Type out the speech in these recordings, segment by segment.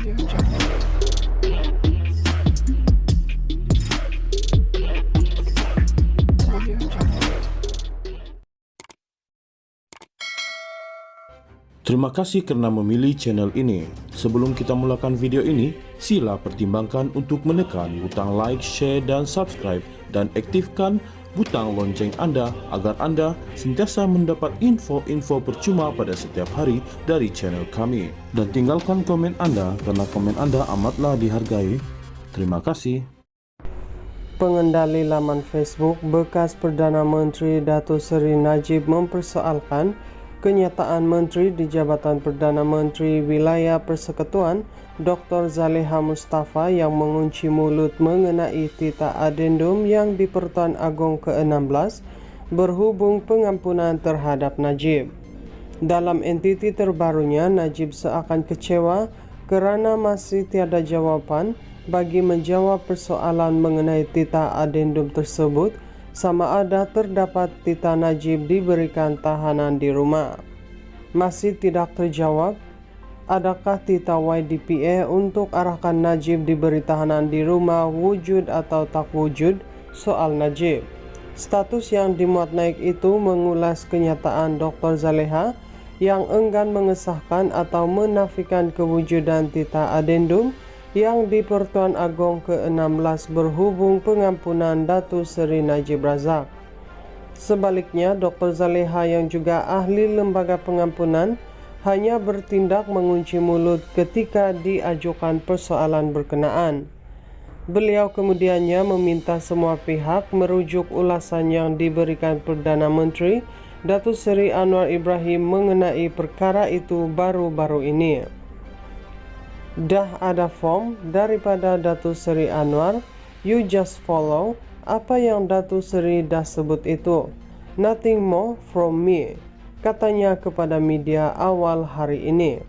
Terima kasih karena memilih channel ini. Sebelum kita mulakan video ini, sila pertimbangkan untuk menekan butang like, share, dan subscribe, dan aktifkan butang lonceng Anda agar Anda sentiasa mendapat info-info percuma pada setiap hari dari channel kami. Dan tinggalkan komen Anda karena komen Anda amatlah dihargai. Terima kasih. Pengendali laman Facebook bekas Perdana Menteri Datuk Seri Najib mempersoalkan kenyataan Menteri di Jabatan Perdana Menteri Wilayah Persekutuan Dr. Zaleha Mustafa yang mengunci mulut mengenai tita adendum yang di Pertuan Agong ke-16 berhubung pengampunan terhadap Najib. Dalam entiti terbarunya, Najib seakan kecewa kerana masih tiada jawapan bagi menjawab persoalan mengenai tita adendum tersebut, sama ada terdapat tita Najib diberikan tahanan di rumah. Masih tidak terjawab, adakah tita YDPA untuk arahkan Najib diberi tahanan di rumah wujud atau tak wujud? Soal Najib. Status yang dimuat naik itu mengulas kenyataan Dr. Zaleha yang enggan mengesahkan atau menafikan kewujudan tita adendum yang di Pertuan Agong ke-16 berhubung pengampunan Datuk Seri Najib Razak. Sebaliknya, Dr. Zaleha yang juga ahli lembaga pengampunan hanya bertindak mengunci mulut ketika diajukan persoalan berkenaan. Beliau kemudiannya meminta semua pihak merujuk ulasan yang diberikan Perdana Menteri Datuk Seri Anwar Ibrahim mengenai perkara itu baru-baru ini. Dah ada form daripada Datuk Seri Anwar, you just follow apa yang Datuk Seri dah sebut itu. Nothing more from me, katanya kepada media awal hari ini.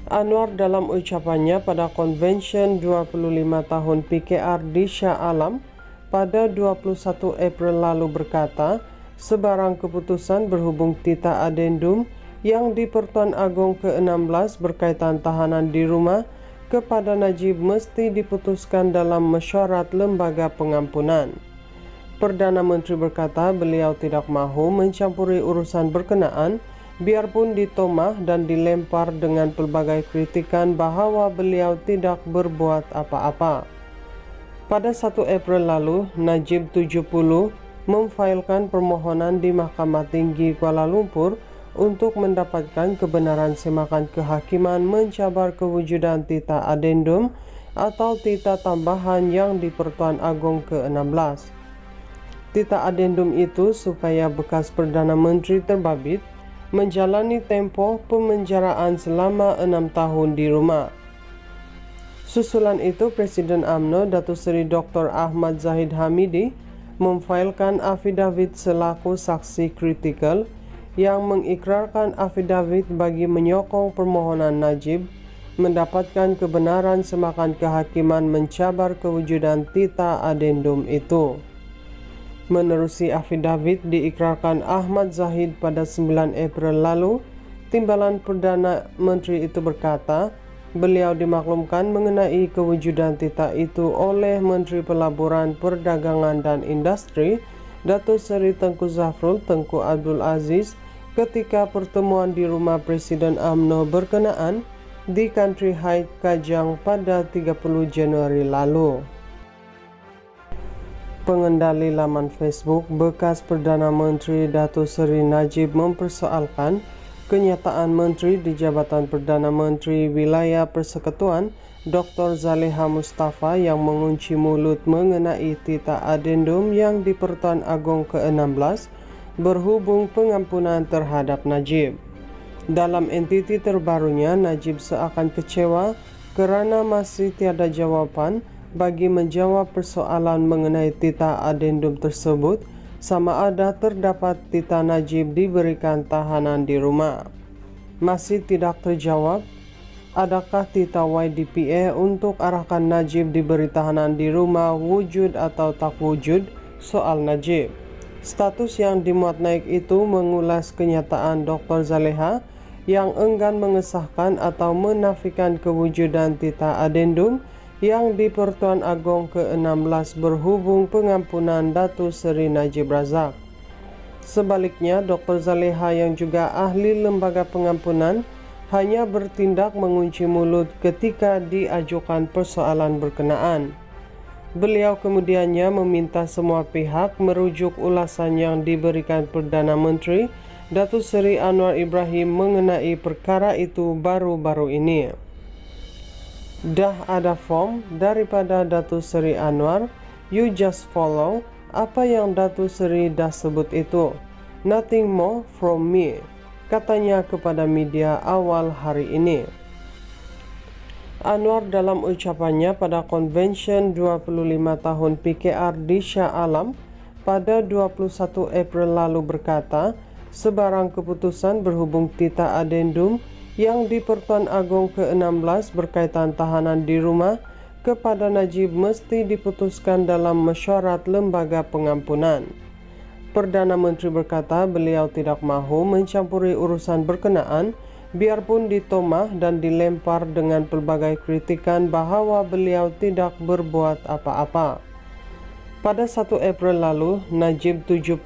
Anwar dalam ucapannya pada konvensyen 25 tahun PKR di Shah Alam pada 21 April lalu berkata, sebarang keputusan berhubung tita adendum yang di Pertuan Agong ke-16 berkaitan tahanan di rumah kepada Najib mesti diputuskan dalam mesyuarat lembaga pengampunan. Perdana Menteri berkata beliau tidak mahu mencampuri urusan berkenaan biarpun ditomah dan dilempar dengan pelbagai kritikan bahawa beliau tidak berbuat apa-apa. Pada 1 April lalu, Najib 70 memfailkan permohonan di Mahkamah Tinggi Kuala Lumpur untuk mendapatkan kebenaran semakan kehakiman mencabar kewujudan tita adendum atau tita tambahan yang di Pertuan Agong ke-16. Tita adendum itu supaya bekas Perdana Menteri terbabit menjalani tempoh pemenjaraan selama 6 tahun di rumah. Susulan itu, Presiden UMNO Datuk Seri Dr. Ahmad Zahid Hamidi memfailkan afidavit selaku saksi kritikal yang mengikrarkan afidavit bagi menyokong permohonan Najib mendapatkan kebenaran semakan kehakiman mencabar kewujudan tita adendum itu. Menerusi afidavit diikrarkan Ahmad Zahid pada 9 April lalu, timbalan Perdana Menteri itu berkata, beliau dimaklumkan mengenai kewujudan tita itu oleh Menteri Pelaburan, Perdagangan dan Industri, Datuk Seri Tengku Zafrul Tengku Abdul Aziz, ketika pertemuan di rumah Presiden UMNO berkenaan di Country Heights, Kajang pada 30 Januari lalu. Pengendali laman Facebook bekas Perdana Menteri Datuk Seri Najib mempersoalkan kenyataan Menteri di Jabatan Perdana Menteri Wilayah Persekutuan Dr. Zaleha Mustafa yang mengunci mulut mengenai tita adendum yang di Pertuan Agong ke-16 berhubung pengampunan terhadap Najib. Dalam entiti terbarunya, Najib seakan kecewa kerana masih tiada jawapan bagi menjawab persoalan mengenai tita adendum tersebut, sama ada terdapat tita Najib diberikan tahanan di rumah. Masih tidak terjawab, adakah tita YDPA untuk arahkan Najib diberi tahanan di rumah wujud atau tak wujud? Soal Najib. Status yang dimuat naik itu mengulas kenyataan Dr. Zaleha yang enggan mengesahkan atau menafikan kewujudan tita adendum yang di Pertuan Agong ke-16 berhubung pengampunan Datuk Seri Najib Razak. Sebaliknya, Dr. Zaleha yang juga ahli lembaga pengampunan hanya bertindak mengunci mulut ketika diajukan persoalan berkenaan. Beliau kemudiannya meminta semua pihak merujuk ulasan yang diberikan Perdana Menteri Datuk Seri Anwar Ibrahim mengenai perkara itu baru-baru ini. Dah ada form daripada Datuk Seri Anwar, you just follow apa yang Datuk Seri dah sebut itu. Nothing more from me, katanya kepada media awal hari ini. Anwar dalam ucapannya pada konvensyen 25 tahun PKR di Shah Alam pada 21 April lalu berkata, sebarang keputusan berhubung tita adendum yang di Pertuan Agong ke-16 berkaitan tahanan di rumah kepada Najib mesti diputuskan dalam mesyuarat lembaga pengampunan. Perdana Menteri berkata beliau tidak mahu mencampuri urusan berkenaan biarpun ditomah dan dilempar dengan pelbagai kritikan bahawa beliau tidak berbuat apa-apa. Pada 1 April lalu, Najib 70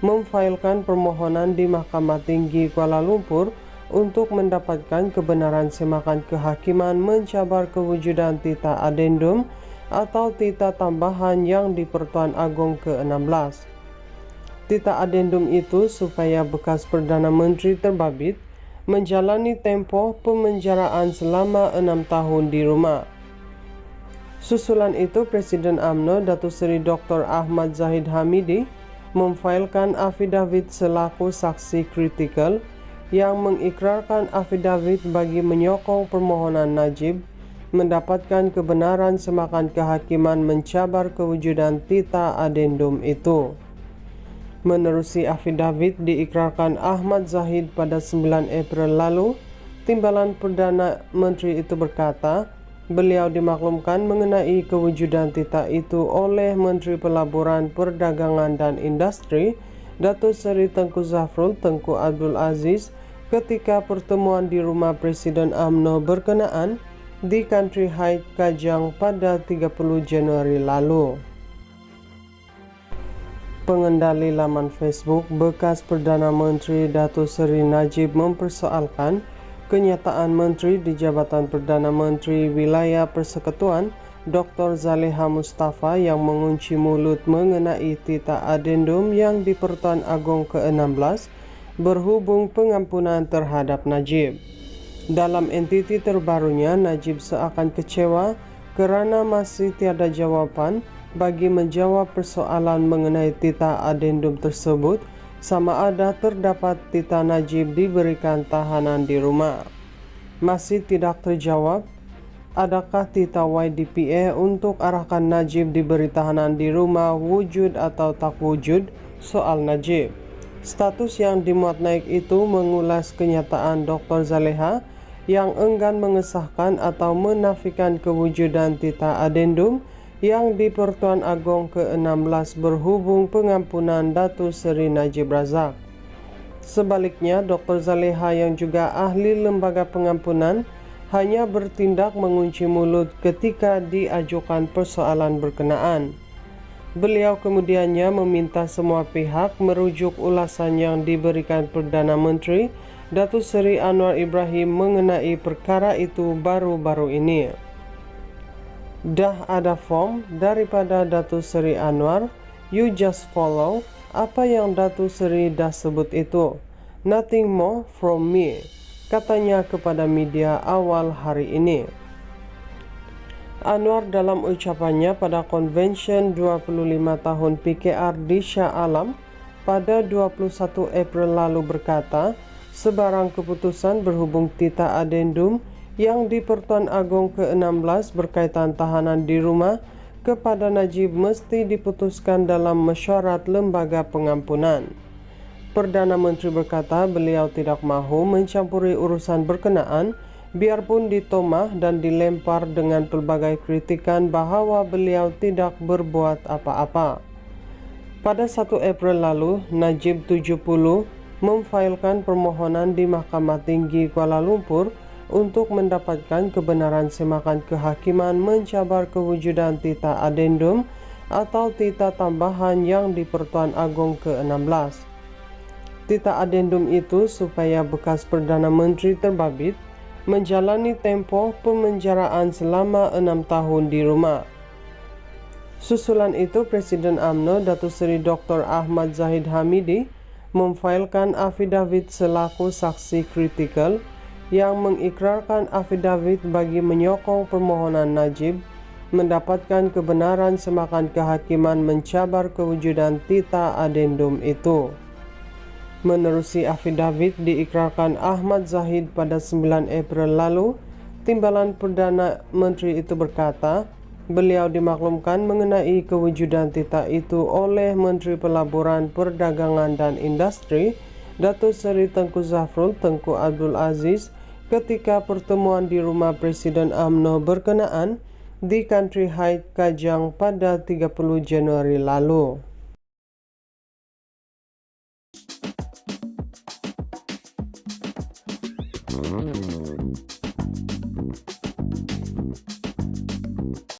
memfailkan permohonan di Mahkamah Tinggi Kuala Lumpur untuk mendapatkan kebenaran semakan kehakiman mencabar kewujudan tita adendum atau tita tambahan yang di Pertuan Agong ke-16. Tita adendum itu supaya bekas Perdana Menteri terbabit menjalani tempoh pemenjaraan selama 6 tahun di rumah. Susulan itu, Presiden UMNO Datuk Seri Dr. Ahmad Zahid Hamidi memfailkan afidavit selaku saksi kritikal yang mengikrarkan afidavit bagi menyokong permohonan Najib mendapatkan kebenaran semakan kehakiman mencabar kewujudan tita adendum itu. Menerusi afidavit diikrarkan Ahmad Zahid pada 9 April lalu, Timbalan Perdana Menteri itu berkata, beliau dimaklumkan mengenai kewujudan tita itu oleh Menteri Pelaburan, Perdagangan dan Industri, Datuk Seri Tengku Zafrul Tengku Abdul Aziz ketika pertemuan di rumah Presiden UMNO berkenaan di Country Heights, Kajang pada 30 Januari lalu. Pengendali laman Facebook bekas Perdana Menteri Datuk Seri Najib mempersoalkan kenyataan Menteri di Jabatan Perdana Menteri Wilayah Persekutuan Dr. Zaleha Mustafa yang mengunci mulut mengenai tita adendum yang di Pertuan Agong ke-16 berhubung pengampunan terhadap Najib. Dalam entiti terbarunya, Najib seakan kecewa kerana masih tiada jawapan bagi menjawab persoalan mengenai tita adendum tersebut sama ada terdapat tita Najib diberikan tahanan di rumah. Masih tidak terjawab, adakah tita YDPA untuk arahkan Najib diberi tahanan di rumah wujud atau tak wujud? Soal Najib. Status yang dimuat naik itu mengulas kenyataan Dr. Zaleha yang enggan mengesahkan atau menafikan kewujudan tita adendum yang di Pertuan Agong ke-16 berhubung pengampunan Datuk Seri Najib Razak. Sebaliknya, Dr. Zaleha yang juga ahli lembaga pengampunan hanya bertindak mengunci mulut ketika diajukan persoalan berkenaan. Beliau kemudiannya meminta semua pihak merujuk ulasan yang diberikan Perdana Menteri Datuk Seri Anwar Ibrahim mengenai perkara itu baru-baru ini. Dah ada form daripada Datuk Seri Anwar, you just follow apa yang Datuk Seri dah sebut itu. Nothing more from me, katanya kepada media awal hari ini. Anwar dalam ucapannya pada konvensyen 25 tahun PKR di Shah Alam pada 21 April lalu berkata, sebarang keputusan berhubung tita adendum yang di Pertuan Agong ke-16 berkaitan tahanan di rumah kepada Najib mesti diputuskan dalam mesyuarat lembaga pengampunan. Perdana Menteri berkata beliau tidak mahu mencampuri urusan berkenaan biarpun ditomah dan dilempar dengan pelbagai kritikan bahawa beliau tidak berbuat apa-apa. Pada 1 April lalu, Najib 70 memfailkan permohonan di Mahkamah Tinggi Kuala Lumpur untuk mendapatkan kebenaran semakan kehakiman mencabar kewujudan tita adendum atau tita tambahan yang di Pertuan Agong ke-16. Tita adendum itu supaya bekas Perdana Menteri terbabit menjalani tempoh pemenjaraan selama 6 tahun di rumah. Susulan itu, Presiden UMNO Datuk Seri Dr. Ahmad Zahid Hamidi memfailkan afidavit selaku saksi kritikal yang mengikrarkan afidavit bagi menyokong permohonan Najib mendapatkan kebenaran semakan kehakiman mencabar kewujudan tita adendum itu. Menerusi afidavit diikrarkan Ahmad Zahid pada 9 April lalu, Timbalan Perdana Menteri itu berkata, beliau dimaklumkan mengenai kewujudan tita itu oleh Menteri Pelaburan, Perdagangan dan Industri, Datuk Seri Tengku Zafrul Tengku Abdul Aziz ketika pertemuan di rumah Presiden UMNO berkenaan di Country Heights, Kajang pada 30 Januari lalu.